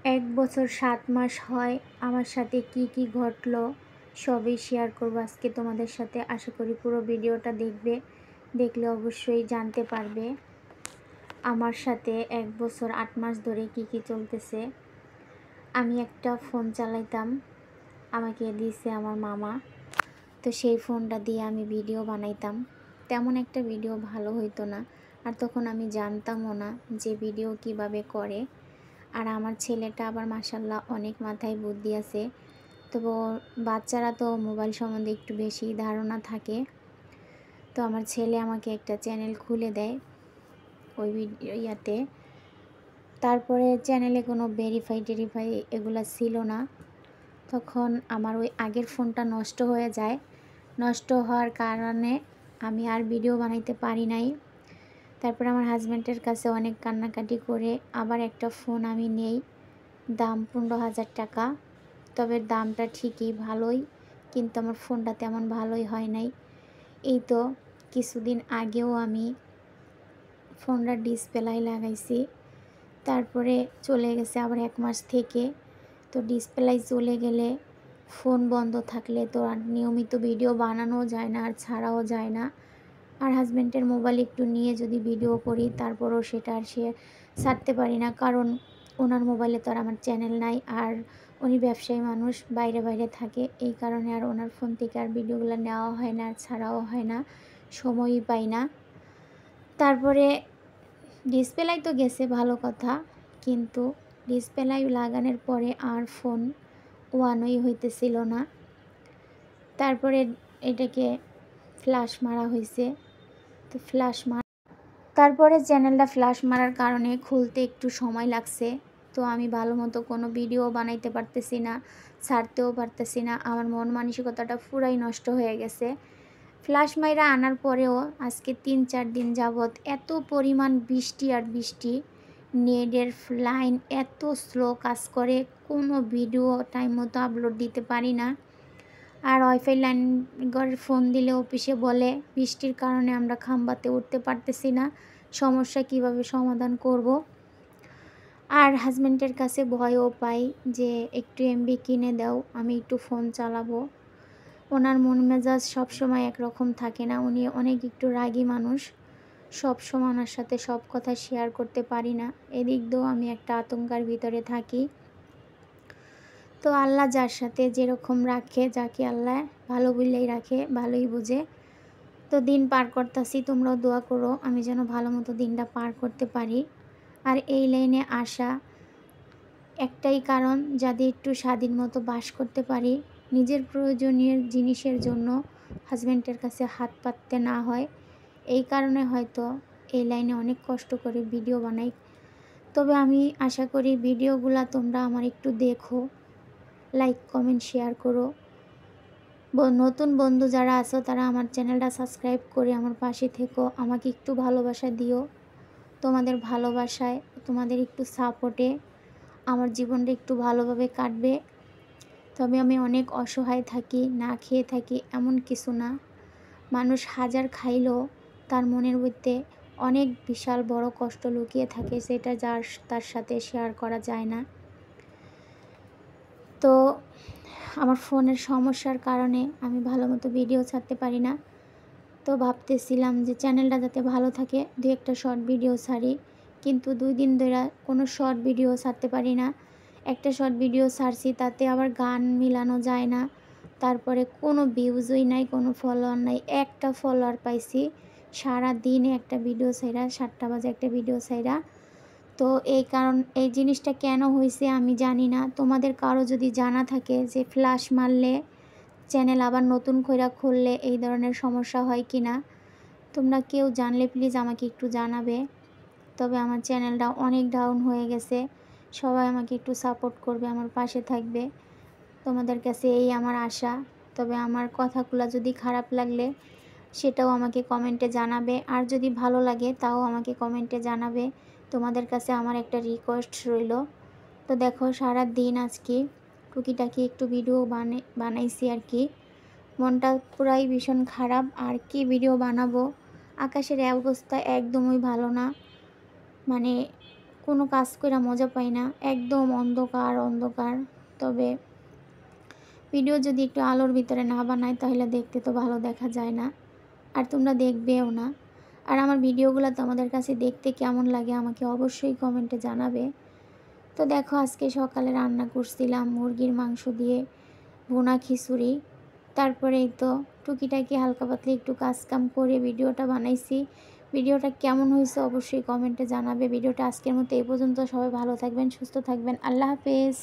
এক বছর ৭ মাস হয় আমার সাথে কি ঘটলো সবই শেয়ার করব আজকে তোমাদের সাথে। আশা করি পুরো ভিডিওটা দেখলে অবশ্যই জানতে পারবে আমার সাথে ১ বছর ৮ মাস ধরে কি চলতেছে। আমি একটা ফোন চালাইতাম, আমাকে দিয়েছে আমার মামা। তো সেই ফোনটা দিয়ে আমি ভিডিও বানাইতাম। তেমন একটা ভিডিও ভালো হইতো না, আর তখন আমি জানতামও না যে ভিডিও কিভাবে করে। আর আমার ছেলেটা আবার মাশাআল্লাহ অনেক মাথায় বুদ্ধি আছে। তো বাচ্চারা তো মোবাইল সম্বন্ধে একটু বেশি ধারণা থাকে। তো আমার ছেলে আমাকে একটা চ্যানেল খুলে দেয় ওই ইয়াতে। তারপরে চ্যানেলে কোনো ভেরিফাই এগুলা ছিল না। তখন আমার ওই আগের ফোনটা নষ্ট হয়ে যায়। নষ্ট হওয়ার কারণে আমি আর ভিডিও বানাইতে পারি নাই। তারপরে আমার হাজব্যান্ডের কাছে অনেক কান্নাকাটি করে আবার একটা ফোন আমি নেই, দাম ১৫,০০০ টাকা। তবে দামটা ঠিকই ভালোই, কিন্তু আমার ফোনটা তেমন ভালোই হয় নাই। এই তো কিছুদিন আগেও আমি ফোনটার ডিসপ্লে লাগাইছি, তারপরে চলে গেছে আবার ১ মাস থেকে। তো ডিসপ্লে চলে গেলে ফোন বন্ধ থাকলে তো আর নিয়মিত ভিডিও বানানোও যায় না আর ছাড়াও যায় না। আর হাজব্যান্ডের মোবাইল একটু নিয়ে যদি ভিডিও করি তারপরও সেটা আর ছাড়তে পারি না, কারণ ওনার মোবাইলে তো আর আমার চ্যানেল নাই। আর উনি ব্যবসায়ী মানুষ, বাইরে থাকে, এই কারণে আর ওনার ফোন থেকে আর ভিডিওগুলো নেওয়া হয় না আর ছাড়াও হয় না, সময়ই পাই না। তারপরে ডিসপ্লে তো গেছে ভালো কথা, কিন্তু ডিসপ্লে লাগানোর পরে আর ফোন ওয়ানই হইতেছিল না। তারপরে এটাকে ফ্ল্যাশ মারা হয়েছে। তো তারপরে চ্যানেলটা ফ্ল্যাশ মারার কারণে খুলতে একটু সময় লাগছে। তো আমি ভালো মতো কোনো ভিডিও বানাইতে পারতেছি না, ছাড়তেও পারতেছি না। আমার মন মানসিকতাটা পুরাই নষ্ট হয়ে গেছে। ফ্ল্যাশ মাইরা আনার পরেও আজকে ৩-৪ দিন যাবৎ এত পরিমাণ বৃষ্টি আর বৃষ্টি, নেটের লাইন এত স্লো কাজ করে, কোনো ভিডিও টাইম মতো আপলোড দিতে পারি না। আর ওয়াইফাই লাইন ঘরে ফোন দিলে অফিসে বলে বৃষ্টির কারণে আমরা খাম্বাতে উঠতে পারতেছি না, সমস্যা কিভাবে সমাধান করব। আর হাজব্যান্ডের কাছে ভয়ও পাই যে একটু এমবি কিনে দাও, আমি একটু ফোন চালাবো। ওনার মন মেজাজ সবসময় একরকম থাকে না, উনি অনেক একটু রাগী মানুষ। সবসময় ওনার সাথে সব কথা শেয়ার করতে পারি না, এদিক দিয়েও আমি একটা আতঙ্কের ভিতরে থাকি। তো আল্লাহ যার সাথে যেরকম রাখে, যাকে আল্লাহ ভালো বললেই রাখে, ভালোই বুঝে। তো দিন পার করতেছি, তোমরাও দোয়া করো আমি যেন ভালো মতো দিনটা পার করতে পারি। আর এই লাইনে আসা একটাই কারণ, যাতে একটু স্বাধীন মতো বাস করতে পারি, নিজের প্রয়োজনীয় জিনিসের জন্য হাজব্যান্ডের কাছে হাত পাততে না হয়। এই কারণে হয়তো এই লাইনে অনেক কষ্ট করে ভিডিও বানাই। তবে আমি আশা করি ভিডিওগুলা তোমরা আমার একটু দেখো, লাইক কমেন্ট শেয়ার করো। নতুন বন্ধু যারা আছো তারা আমার চ্যানেলটা সাবস্ক্রাইব করে আমার পাশে থেকো, আমাকে একটু ভালোবাসা দিও। তোমাদের ভালোবাসায়, তোমাদের একটু সাপোর্টে আমার জীবনটা একটু ভালোভাবে কাটবে। তবে আমি অনেক অসহায় থাকি, না খেয়ে থাকি এমন কিছু না। মানুষ হাজার খাইলেও তার মনের মধ্যে অনেক বিশাল বড় কষ্ট লুকিয়ে থাকে, সেটা তার সাথে শেয়ার করা যায় না। তো আমার ফোনের সমস্যার কারণে আমি ভালো মতো ভিডিও ছাড়তে পারি না। তো ভাবতেছিলাম যে চ্যানেলটা যাতে ভালো থাকে, 2-একটা শর্ট ভিডিও ছাড়ি, কিন্তু 2 দিন ধরে কোনো শর্ট ভিডিও ছাড়তে পারি না। একটা শর্ট ভিডিও ছাড়ছি, তাতে আবার গান মিলানো যায় না। তারপরে কোনো ভিউজই নাই, কোনো ফলোয়ার নাই, একটা ফলোয়ার পাইছি সারা দিনে একটা ভিডিও ছাইরা, 7টা বাজে একটা ভিডিও ছাইরা। তো এই জিনিসটা কেন হয়েছে আমি জানি না। তোমাদের কারো যদি জানা থাকে যে ফ্ল্যাশ মারলে চ্যানেল আবার নতুন করে খুললে এই ধরনের সমস্যা হয় কি না, তোমরা কেউ জানলে প্লিজ আমাকে একটু জানাবে। তবে আমার চ্যানেলটা অনেক ডাউন হয়ে গেছে, সবাই আমাকে একটু সাপোর্ট করবে, আমার পাশে থাকবে, তোমাদের কাছে এই আমার আশা। তবে আমার কথাগুলো যদি খারাপ লাগলে সেটাও আমাকে কমেন্টে জানাবে, আর যদি ভালো লাগে তাও আমাকে কমেন্টে জানাবে। তোমাদের কাছে আমার একটা রিকোয়েস্ট রইল। তো দেখো সারা দিন আজকে টুকিটাকি একটু ভিডিও বানাইছি আর কি। মনটা পুরাই ভীষণ খারাপ, আর কি ভিডিও বানাবো। আকাশের অবস্থা একদমই ভালো না, মানে কোনো কাজ কইরা মজা পাই না, একদম অন্ধকার অন্ধকার। তবে ভিডিও যদি একটু আলোর ভিতরে না বানাই তাহলে দেখতে তো ভালো দেখা যায় না, আর তোমরা দেখবেও না। আর আমার ভিডিওগুলো তোমাদের কাছে দেখতে কেমন লাগে আমাকে অবশ্যই কমেন্টে জানাবে। তো দেখো আজকে সকালে রান্না করছিলাম মুরগির মাংস দিয়ে ভুনা খিচুড়ি। তারপরেই তো টুকিটাকি হালকা পাতলা একটু কাজকাম করে ভিডিওটা বানাইছি। ভিডিওটা কেমন হয়েছে অবশ্যই কমেন্টে জানাবে। ভিডিওটা আজকের মতো এই পর্যন্ত। সবাই ভালো থাকবেন, সুস্থ থাকবেন। আল্লাহ হাফেজ।